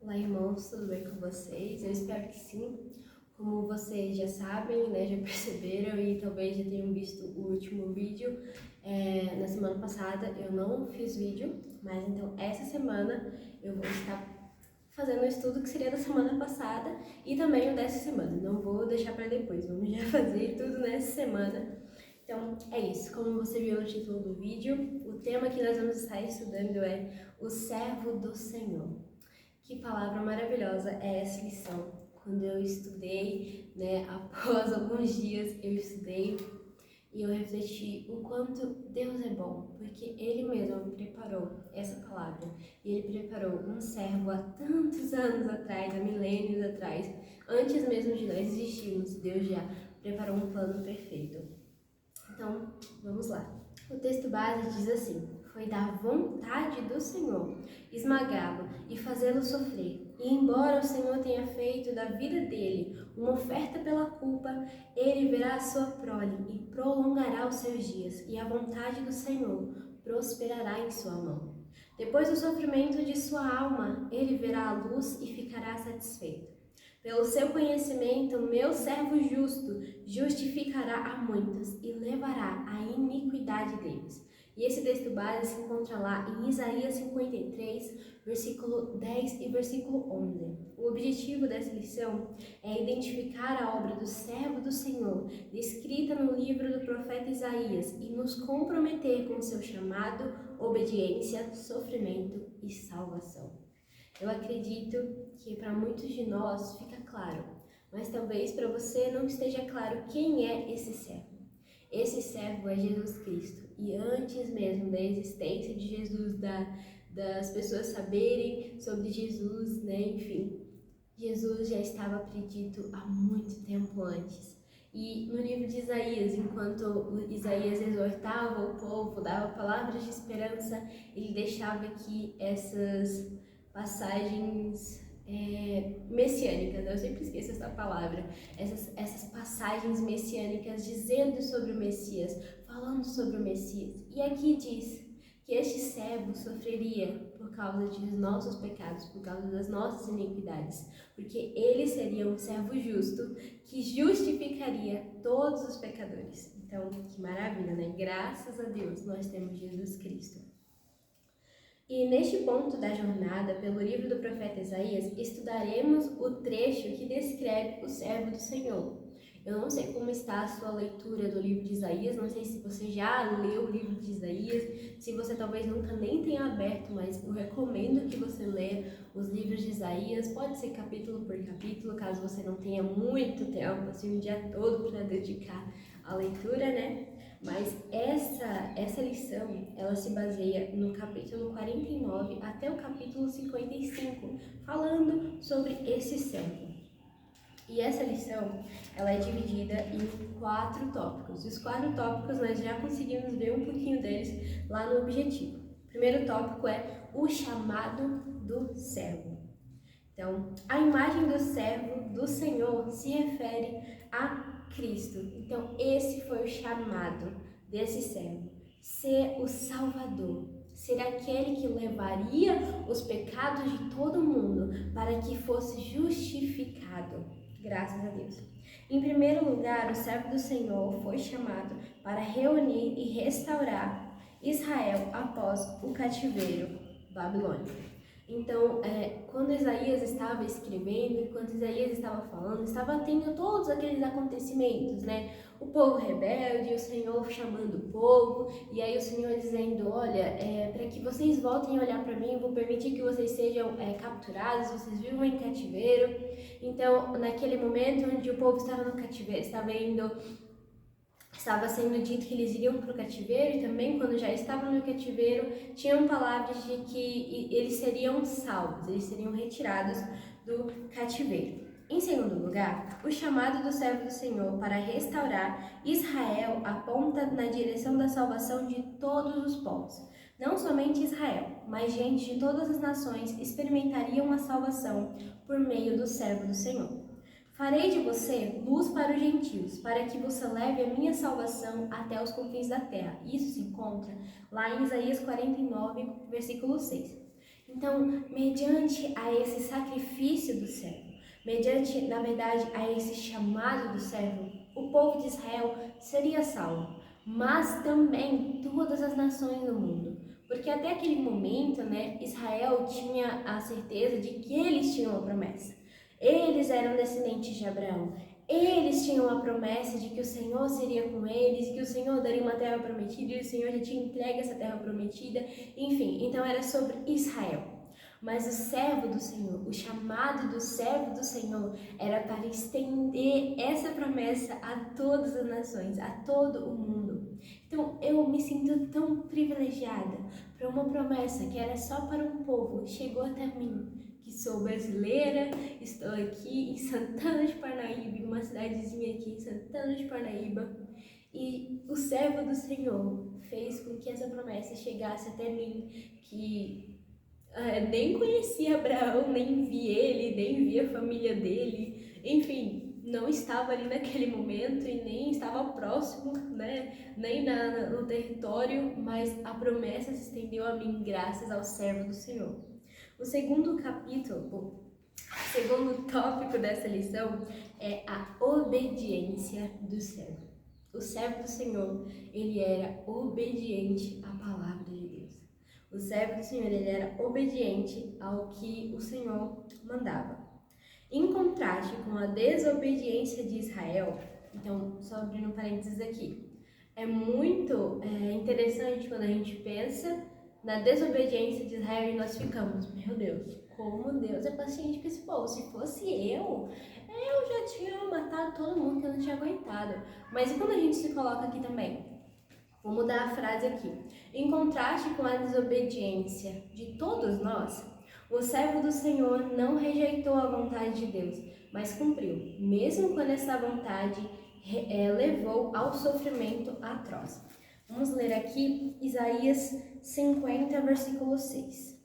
Olá, irmãos, tudo bem com vocês? Eu espero que sim. Como vocês já sabem, né, já perceberam e talvez já tenham visto o último vídeo, na semana passada eu não fiz vídeo, mas então essa semana eu vou estar fazendo o estudo que seria da semana passada e também o dessa semana. Não vou deixar para depois, vamos já fazer tudo nessa semana. Então é isso, como você viu no título do vídeo, o tema que nós vamos estar estudando é o servo do Senhor. Que palavra maravilhosa é essa lição. Quando eu estudei, né, após alguns dias eu estudei e eu refleti o quanto Deus é bom, porque Ele mesmo preparou essa palavra. E Ele preparou um servo há tantos anos atrás, há milênios atrás, antes mesmo de nós existirmos, Deus já preparou um plano perfeito. Então, vamos lá. O texto base diz assim: foi da vontade do Senhor esmagá-lo e fazê-lo sofrer. E embora o Senhor tenha feito da vida dele uma oferta pela culpa, ele verá a sua prole e prolongará os seus dias, e a vontade do Senhor prosperará em sua mão. Depois do sofrimento de sua alma, ele verá a luz e ficará satisfeito. Pelo seu conhecimento, meu servo justo justificará a muitos e levará a iniquidade deles. E esse texto base se encontra lá em Isaías 53, versículo 10 e versículo 11. O objetivo dessa lição é identificar a obra do servo do Senhor, descrita no livro do profeta Isaías, e nos comprometer com o seu chamado, obediência, sofrimento e salvação. Eu acredito que para muitos de nós fica claro, mas talvez para você não esteja claro quem é esse servo. Esse servo é Jesus Cristo, e antes mesmo da existência de Jesus, das pessoas saberem sobre Jesus, né, enfim, Jesus já estava predito há muito tempo antes. E no livro de Isaías, enquanto Isaías exortava o povo, dava palavras de esperança, ele deixava aqui essas passagens messiânicas, eu sempre esqueço essa palavra, essas passagens messiânicas dizendo sobre o Messias, falando sobre o Messias. E aqui diz que este servo sofreria por causa dos nossos pecados, por causa das nossas iniquidades, porque ele seria um servo justo que justificaria todos os pecadores. Então, que maravilha, né? Graças a Deus nós temos Jesus Cristo. E neste ponto da jornada, pelo livro do profeta Isaías, estudaremos o trecho que descreve o servo do Senhor. Eu não sei como está a sua leitura do livro de Isaías, não sei se você já leu o livro de Isaías, se você talvez nunca nem tenha aberto, mas eu recomendo que você leia os livros de Isaías, pode ser capítulo por capítulo, caso você não tenha muito tempo, assim, um dia todo para dedicar à leitura, né? Mas essa lição, ela se baseia no capítulo 49 até o capítulo 55, falando sobre esse servo. E essa lição, ela é dividida em 4 tópicos. Os 4 tópicos nós já conseguimos ver um pouquinho deles lá no objetivo. O primeiro tópico é o chamado do servo. Então, a imagem do servo do Senhor se refere a Cristo. Então, esse foi o chamado desse servo, ser o Salvador, ser aquele que levaria os pecados de todo mundo para que fosse justificado. Graças a Deus. Em primeiro lugar, o servo do Senhor foi chamado para reunir e restaurar Israel após o cativeiro babilônico. Então, quando Isaías estava escrevendo, enquanto Isaías estava falando, estava tendo todos aqueles acontecimentos, né? O povo rebelde, o Senhor chamando o povo, e aí o Senhor dizendo, olha, para que vocês voltem a olhar para mim, eu vou permitir que vocês sejam capturados, vocês vivam em cativeiro. Então, naquele momento onde o povo estava no cativeiro, estava sendo dito que eles iriam para o cativeiro, e também quando já estavam no cativeiro, tinham palavras de que eles seriam salvos, eles seriam retirados do cativeiro. Em segundo lugar, o chamado do servo do Senhor para restaurar Israel aponta na direção da salvação de todos os povos. Não somente Israel, mas gente de todas as nações experimentariam a salvação por meio do servo do Senhor. Farei de você luz para os gentios, para que você leve a minha salvação até os confins da terra. Isso se encontra lá em Isaías 49, versículo 6. Então, mediante a esse sacrifício do servo, mediante, na verdade, a esse chamado do servo, o povo de Israel seria salvo, mas também todas as nações do mundo. Porque até aquele momento, né, Israel tinha a certeza de que eles tinham a promessa. Eles eram descendentes de Abraão. Eles tinham a promessa de que o Senhor seria com eles, que o Senhor daria uma terra prometida, e o Senhor já tinha entregue essa terra prometida. Enfim, então era sobre Israel. Mas o servo do Senhor, o chamado do servo do Senhor era para estender essa promessa a todas as nações, a todo o mundo. Então eu me sinto tão privilegiada para uma promessa que era só para um povo, chegou até mim, que sou brasileira, estou aqui em Santana de Parnaíba, uma cidadezinha aqui em Santana de Parnaíba, e o servo do Senhor fez com que essa promessa chegasse até mim, que nem conhecia Abraão, nem vi ele, nem vi a família dele, enfim, não estava ali naquele momento e nem estava próximo, né, nem no território, mas a promessa se estendeu a mim graças ao servo do Senhor. O segundo capítulo, o segundo tópico dessa lição é a obediência do servo. O servo do Senhor, ele era obediente à palavra de Deus. O servo do Senhor, ele era obediente ao que o Senhor mandava. Em contraste com a desobediência de Israel, então, só abrindo um parênteses aqui, é muito interessante quando a gente pensa na desobediência de Israel e nós ficamos, meu Deus, como Deus é paciente com esse povo. Se fosse eu já tinha matado todo mundo que eu não tinha aguentado. Mas e quando a gente se coloca aqui também? Vou mudar a frase aqui. Em contraste com a desobediência de todos nós, o servo do Senhor não rejeitou a vontade de Deus, mas cumpriu, mesmo quando essa vontade levou ao sofrimento atroz. Vamos ler aqui Isaías 50, versículo 6.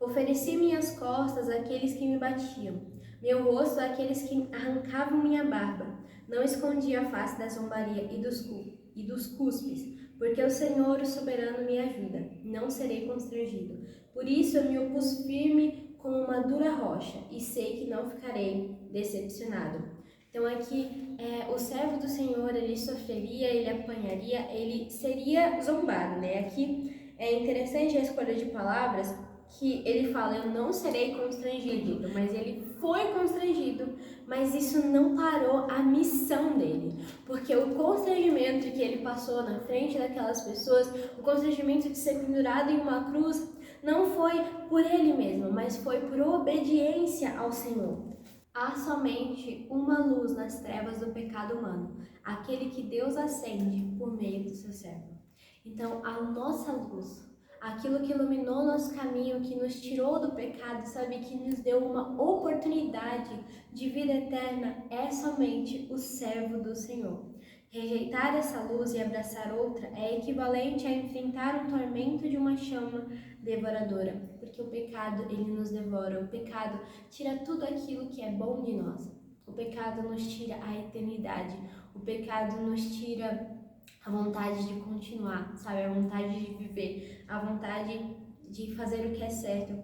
Ofereci minhas costas àqueles que me batiam, meu rosto àqueles que arrancavam minha barba. Não escondi a face da zombaria e dos cuspes, porque o Senhor, o soberano, me ajuda. Não serei constrangido. Por isso eu me opus firme como uma dura rocha, e sei que não ficarei decepcionado. Então aqui, o servo do Senhor, ele sofreria, ele apanharia, ele seria zombado, né? Aqui é interessante a escolha de palavras, que ele fala, eu não serei constrangido, mas ele foi constrangido, mas isso não parou a missão dele, porque o constrangimento que ele passou na frente daquelas pessoas, o constrangimento de ser pendurado em uma cruz, não foi por ele mesmo, mas foi por obediência ao Senhor. Há somente uma luz nas trevas do pecado humano, aquele que Deus acende por meio do seu servo. Então, a nossa luz, aquilo que iluminou nosso caminho, que nos tirou do pecado, sabe, que nos deu uma oportunidade de vida eterna, é somente o servo do Senhor. Rejeitar essa luz e abraçar outra é equivalente a enfrentar o tormento de uma chama devoradora, porque o pecado, ele nos devora, o pecado tira tudo aquilo que é bom de nós. O pecado nos tira a eternidade, o pecado nos tira a vontade de continuar, sabe? A vontade de viver, a vontade de fazer o que é certo,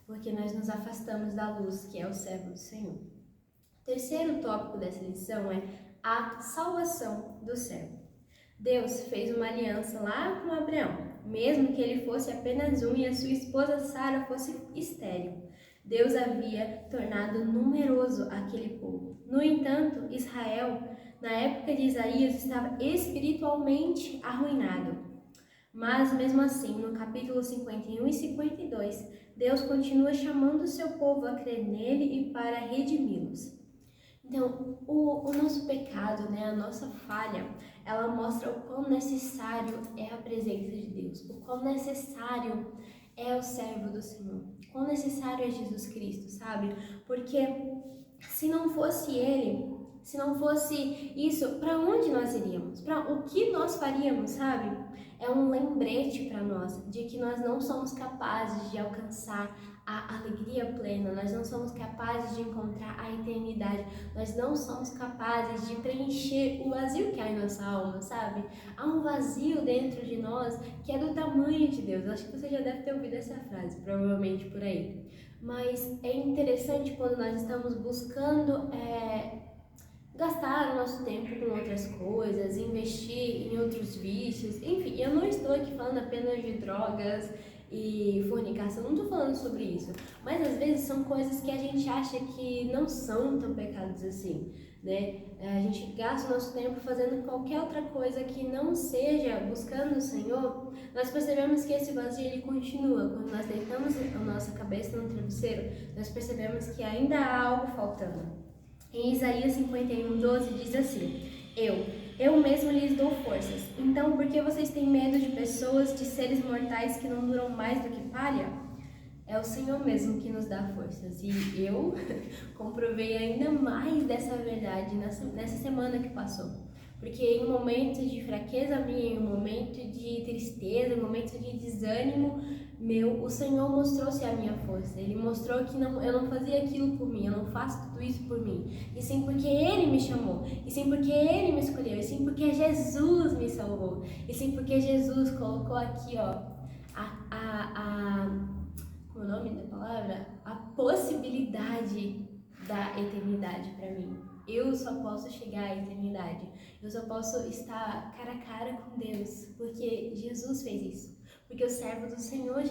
porque nós nos afastamos da luz, que é o servo do Senhor. O terceiro tópico dessa lição é a salvação do servo. Deus fez uma aliança lá com Abraão, mesmo que ele fosse apenas um e a sua esposa Sara fosse estéril. Deus havia tornado numeroso aquele povo. No entanto, Israel, na época de Isaías, estava espiritualmente arruinado. Mas, mesmo assim, no capítulo 51 e 52, Deus continua chamando o seu povo a crer nele e para redimi-los. Então, o nosso pecado, né, a nossa falha, ela mostra o quão necessário é a presença de Deus, o quão necessário é o servo do Senhor, o quão necessário é Jesus Cristo, sabe? Porque se não fosse Ele, se não fosse isso, para onde nós iríamos? Para o que nós faríamos, sabe? É um lembrete para nós de que nós não somos capazes de alcançar a alegria plena, nós não somos capazes de encontrar a eternidade, nós não somos capazes de preencher o vazio que há em nossa alma, sabe? Há um vazio dentro de nós que é do tamanho de Deus. Acho que você já deve ter ouvido essa frase, provavelmente por aí. Mas é interessante quando nós estamos buscando gastar o nosso tempo com outras coisas, investir em outros vícios, enfim, eu não estou aqui falando apenas de drogas e fornicação, não estou falando sobre isso, mas às vezes são coisas que a gente acha que não são tão pecados assim, né? A gente gasta o nosso tempo fazendo qualquer outra coisa que não seja buscando o Senhor. Nós percebemos que esse vazio ele continua. Quando nós deitamos a nossa cabeça no travesseiro, nós percebemos que ainda há algo faltando. Em Isaías 51:12 diz assim: Eu mesmo lhes dou forças. Então, por que vocês têm medo de pessoas, de seres mortais que não duram mais do que palha? É o Senhor mesmo que nos dá forças. E eu comprovei ainda mais dessa verdade nessa semana que passou. Porque em momentos de fraqueza minha, em um momento de tristeza, em um momento de desânimo meu, o Senhor mostrou-se a minha força. Ele mostrou que eu não fazia aquilo por mim, eu não faço tudo isso por mim. E sim porque Ele me chamou, e sim porque Ele me escolheu, e sim porque Jesus me salvou, e sim porque Jesus colocou aqui, ó, como é o nome da palavra? A possibilidade da eternidade para mim. Eu só posso chegar à eternidade. Eu só posso estar cara a cara com Deus, porque Jesus fez isso. Porque o servo do Senhor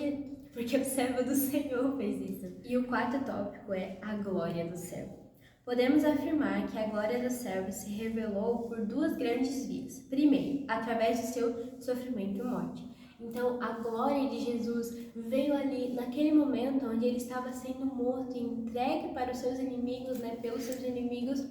fez isso. E o quarto tópico é a glória do servo. Podemos afirmar que a glória do servo se revelou por duas grandes vias. Primeiro, através de seu sofrimento e morte. Então, a glória de Jesus veio ali, naquele momento onde ele estava sendo morto e entregue para os seus inimigos, né, pelos seus inimigos,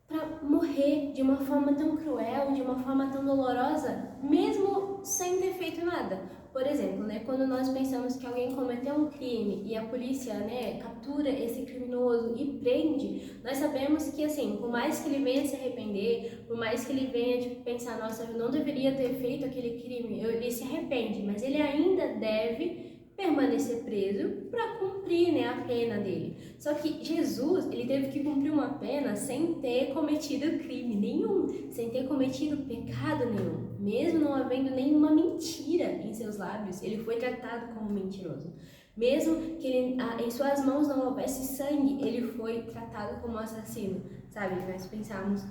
para morrer de uma forma tão cruel, de uma forma tão dolorosa, mesmo sem ter feito nada. Por exemplo, né, quando nós pensamos que alguém cometeu um crime e a polícia, né, captura esse criminoso e prende, nós sabemos que, assim, por mais que ele venha se arrepender, por mais que ele venha pensar, nossa, eu não deveria ter feito aquele crime, ele se arrepende, mas ele ainda deve permanecer preso para cumprir, né, a pena dele. Só que Jesus, ele teve que cumprir uma pena sem ter cometido crime nenhum, sem ter cometido pecado nenhum, mesmo não havendo nenhuma mentira em seus lábios, ele foi tratado como mentiroso. Mesmo que em suas mãos não houvesse sangue, ele foi tratado como assassino, sabe? Nós pensamos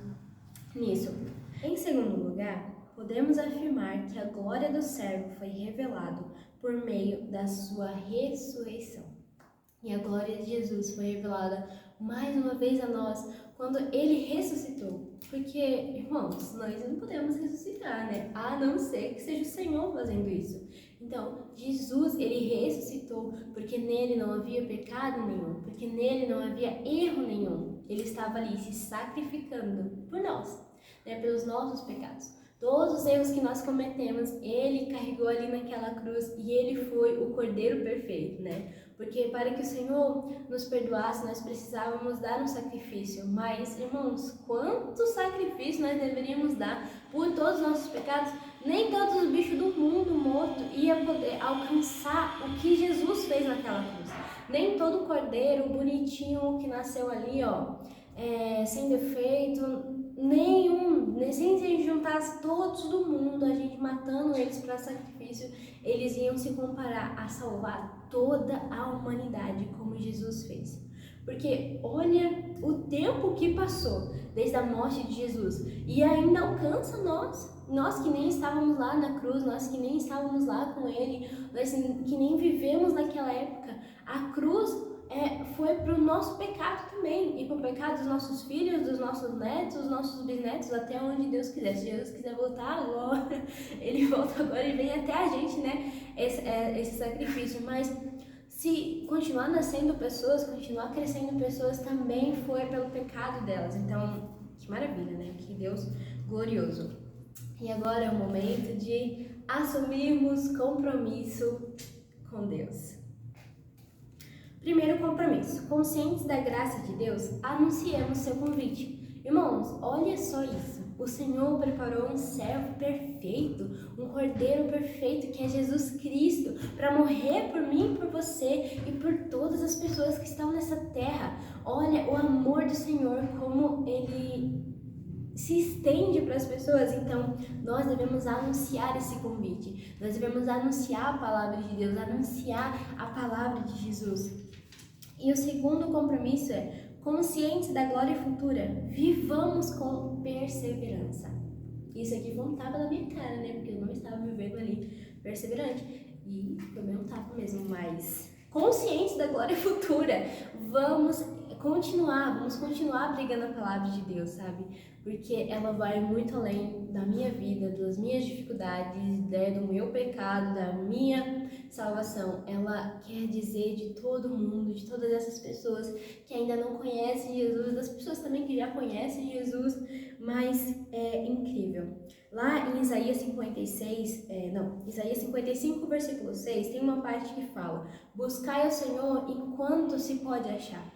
nisso. Em segundo lugar, podemos afirmar que a glória do servo foi revelada por meio da sua ressurreição. E a glória de Jesus foi revelada mais uma vez a nós quando ele ressuscitou. Porque, irmãos, nós não podemos ressuscitar, né? A não ser que seja o Senhor fazendo isso. Então, Jesus, ele ressuscitou porque nele não havia pecado nenhum, porque nele não havia erro nenhum. Ele estava ali se sacrificando por nós, né? Pelos nossos pecados. Todos os erros que nós cometemos, ele carregou ali naquela cruz e ele foi o Cordeiro perfeito, né? Porque para que o Senhor nos perdoasse, nós precisávamos dar um sacrifício. Mas, irmãos, quanto sacrifício nós deveríamos dar por todos os nossos pecados? Nem todos os bichos do mundo morto ia poder alcançar o que Jesus fez naquela cruz. Nem todo cordeiro bonitinho que nasceu ali, ó, sem defeito, se a gente juntasse todos do mundo, a gente matando eles para sacrifício, eles iam se comparar a salvar toda a humanidade, como Jesus fez. Porque olha o tempo que passou desde a morte de Jesus e ainda alcança nós que nem estávamos lá na cruz, nós que nem estávamos lá com ele, nós que nem vivemos naquela época. A cruz foi para o nosso pecado também, e para o pecado dos nossos filhos, dos nossos netos, dos nossos bisnetos, até onde Deus quiser. Se Jesus quiser voltar agora, ele volta agora e vem até a gente, né, esse sacrifício. Mas se continuar nascendo pessoas, continuar crescendo pessoas, também foi pelo pecado delas. Então, que maravilha, né? Que Deus glorioso. E agora é o momento de assumirmos compromisso com Deus. Primeiro compromisso. Conscientes da graça de Deus, anunciemos seu convite. Irmãos, olha só isso. O Senhor preparou um servo perfeito, um cordeiro perfeito, que é Jesus Cristo, para morrer por mim e por você e por todas as pessoas que estão nessa terra. Olha o amor do Senhor, como Ele se estende para as pessoas. Então nós devemos anunciar esse convite, nós devemos anunciar a palavra de Deus, anunciar a palavra de Jesus. E o segundo compromisso é: conscientes da glória futura, vivamos com perseverança. Isso aqui foi um tapa na minha cara, né? Porque eu não estava vivendo ali perseverante. E também um tapa mesmo, mas conscientes da glória futura, vamos continuar pregando a palavra de Deus, sabe? Porque ela vai muito além da minha vida, das minhas dificuldades, né, do meu pecado, da minha salvação. Ela quer dizer de todo mundo, de todas essas pessoas que ainda não conhecem Jesus, das pessoas também que já conhecem Jesus, mas é incrível. Lá em Isaías 55, versículo 6, tem uma parte que fala: buscai ao Senhor enquanto se pode achar.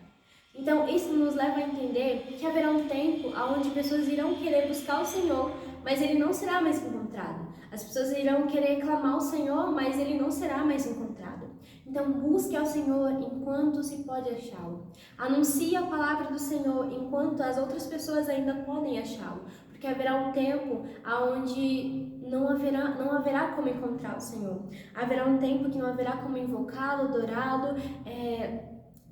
Então, isso nos leva a entender que haverá um tempo onde pessoas irão querer buscar o Senhor, mas Ele não será mais encontrado. As pessoas irão querer clamar o Senhor, mas Ele não será mais encontrado. Então, busque ao Senhor enquanto se pode achá-lo. Anuncie a palavra do Senhor enquanto as outras pessoas ainda podem achá-lo. Porque haverá um tempo onde não haverá como encontrar o Senhor. Haverá um tempo que não haverá como invocá-lo, adorá-lo,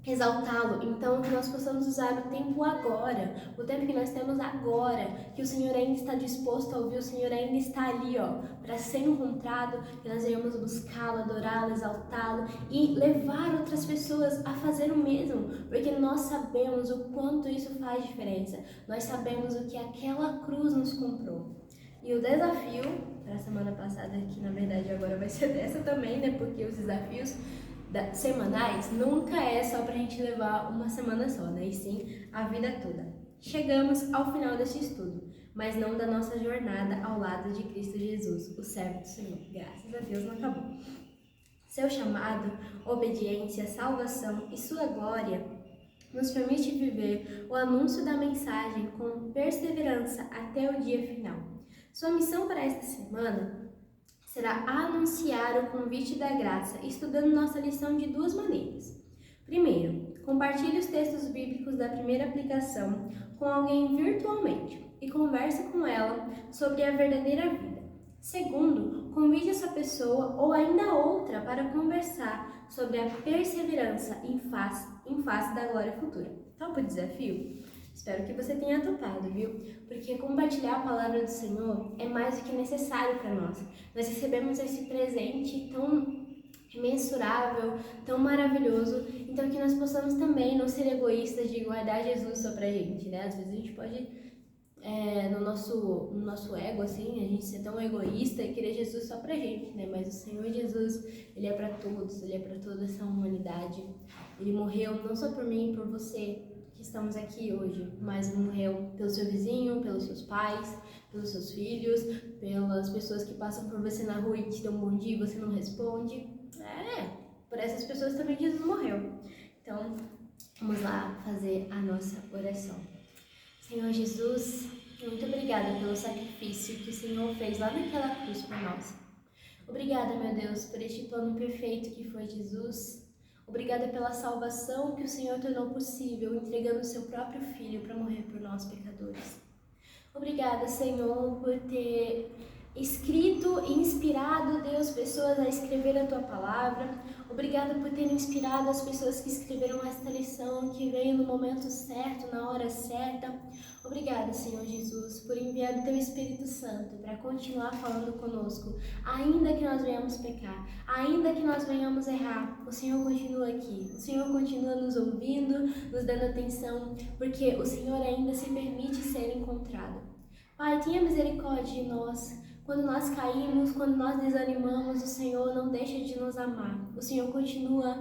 exaltá-lo. Então, que nós possamos usar o tempo agora, o tempo que nós temos agora, que o Senhor ainda está disposto a ouvir, o Senhor ainda está ali, para ser encontrado, que nós venhamos buscá-lo, adorá-lo, exaltá-lo e levar outras pessoas a fazer o mesmo, porque nós sabemos o quanto isso faz diferença, nós sabemos o que aquela cruz nos comprou. E o desafio para a semana passada, que na verdade agora vai ser dessa também, né, porque os desafios semanais nunca é só pra gente levar uma semana só, né? E sim a vida toda. Chegamos ao final deste estudo, mas não da nossa jornada ao lado de Cristo Jesus, o servo do Senhor. Graças a Deus não acabou. Seu chamado, obediência, salvação e sua glória nos permite viver o anúncio da mensagem com perseverança até o dia final. Sua missão para esta semana será anunciar o convite da graça, estudando nossa lição de duas maneiras. Primeiro, compartilhe os textos bíblicos da primeira aplicação com alguém virtualmente e converse com ela sobre a verdadeira vida. Segundo, convide essa pessoa ou ainda outra para conversar sobre a perseverança em face da glória futura. Topa o desafio? Espero que você tenha topado, viu? Porque compartilhar a palavra do Senhor é mais do que necessário para nós. Nós recebemos esse presente tão imensurável, tão maravilhoso, então que nós possamos também não ser egoístas de guardar Jesus só pra gente, né? Às vezes a gente pode, no nosso ego, assim, a gente ser tão egoísta e querer Jesus só pra gente, né? Mas o Senhor Jesus, Ele é para todos, Ele é para toda essa humanidade. Ele morreu não só por mim e por você, que estamos aqui hoje, mas morreu pelo seu vizinho, pelos seus pais, pelos seus filhos, pelas pessoas que passam por você na rua e te dão um bom dia e você não responde. Por essas pessoas também Jesus morreu. Então, vamos lá fazer a nossa oração. Senhor Jesus, muito obrigada pelo sacrifício que o Senhor fez lá naquela cruz por nós. Obrigada, meu Deus, por este plano perfeito que foi Jesus. Obrigada pela salvação que o Senhor tornou possível, entregando o seu próprio Filho para morrer por nós, pecadores. Obrigada, Senhor, por ter escrito e inspirado, Deus, pessoas a escrever a Tua Palavra. Obrigada por ter inspirado as pessoas que escreveram esta lição, que veio no momento certo, na hora certa. Obrigada, Senhor Jesus, por enviar o Teu Espírito Santo para continuar falando conosco. Ainda que nós venhamos pecar, ainda que nós venhamos errar, o Senhor continua aqui. O Senhor continua nos ouvindo, nos dando atenção, porque o Senhor ainda se permite ser encontrado. Pai, tenha misericórdia de nós. Quando nós caímos, quando nós desanimamos, o Senhor não deixa de nos amar. O Senhor continua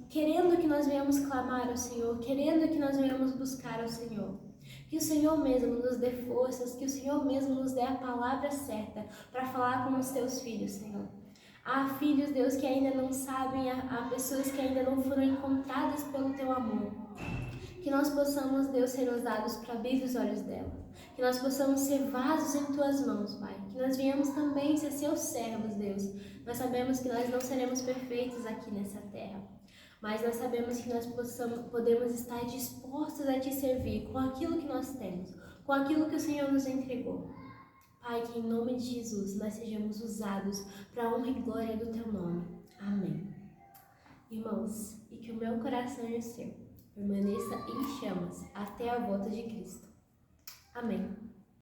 querendo que nós venhamos clamar ao Senhor, querendo que nós venhamos buscar ao Senhor. Que o Senhor mesmo nos dê forças, que o Senhor mesmo nos dê a palavra certa para falar com os Teus filhos, Senhor. Há filhos, Deus, que ainda não sabem, há pessoas que ainda não foram encontradas pelo Teu amor. Que nós possamos, Deus, ser usados para abrir os olhos dela. Que nós possamos ser vasos em Tuas mãos, Pai. Que nós venhamos também ser Seus servos, Deus. Nós sabemos que nós não seremos perfeitos aqui nessa terra. Mas nós sabemos que nós podemos estar dispostos a Te servir com aquilo que nós temos, com aquilo que o Senhor nos entregou. Pai, que em nome de Jesus nós sejamos usados para a honra e glória do Teu nome. Amém. Irmãos, e que o meu coração e o seu permaneça em chamas até a volta de Cristo. Amém.